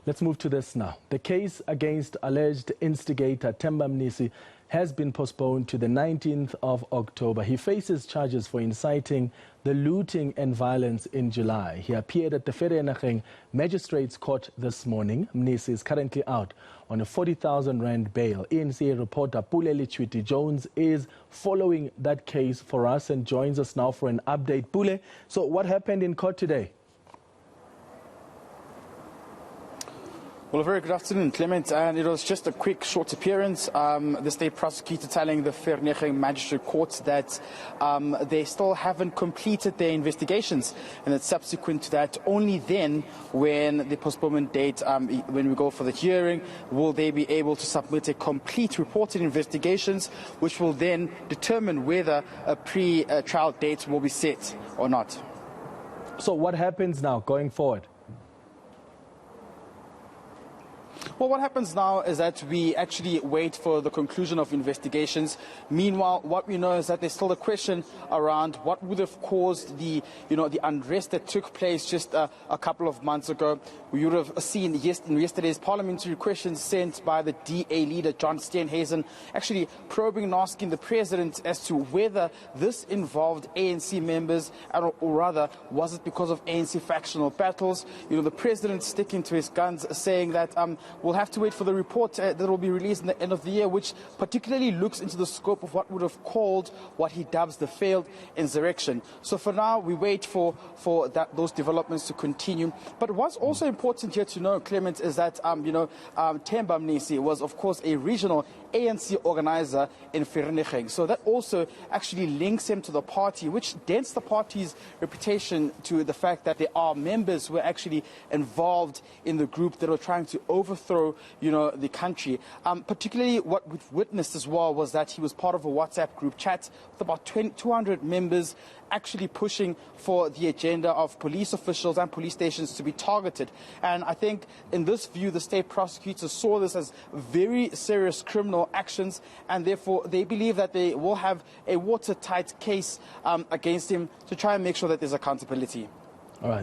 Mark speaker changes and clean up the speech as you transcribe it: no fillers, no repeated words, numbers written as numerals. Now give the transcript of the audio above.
Speaker 1: Let's move to this now. The case against alleged instigator Themba Mnisi has been postponed to the 19th of October. He faces charges for inciting the looting and violence in July. He appeared at the Vereeniging Magistrates Court this morning. Mnisi is currently out on a 40,000 rand bail. eNCA reporter Pule Leshwiti-Jones is following that case for us and joins us now for an update. Pule, so what happened in court today?
Speaker 2: Well, a very good afternoon, Clement, and it was just a quick, short appearance. The state prosecutor telling the Vereeniging Magistrate Court that they still haven't completed their investigations, and that subsequent to that, only then, when the postponement date, when we go for the hearing, will they be able to submit a complete reported investigations, which will then determine whether a pre-trial date will be set or not.
Speaker 1: So what happens now going forward?
Speaker 2: Well, what happens now is that we actually wait for the conclusion of investigations. Meanwhile, what we know is that there's still a question around what would have caused the unrest that took place just a couple of months ago. We would have seen in yesterday's parliamentary questions sent by the DA leader, John Steenhuisen, actually probing and asking the president as to whether this involved ANC members, or rather, was it because of ANC factional battles? The president sticking to his guns, saying that we'll have to wait for the report that will be released in the end of the year, which particularly looks into the scope of what would have called what he dubs the failed insurrection. So for now, we wait for those developments to continue. But what's also important here to know, Clement, is that Themba Mnisi was, of course, a regional ANC organizer in Vereeniging. So that also actually links him to the party, which dents the party's reputation to the fact that there are members who are actually involved in the group that are trying to overthrow, the country. Particularly what we've witnessed as well was that he was part of a WhatsApp group chat with about 200 members actually pushing for the agenda of police officials and police stations to be targeted. And I think in this view, the state prosecutors saw this as very serious criminal actions, and therefore they believe that they will have a watertight case against him to try and make sure that there's accountability.
Speaker 1: All right.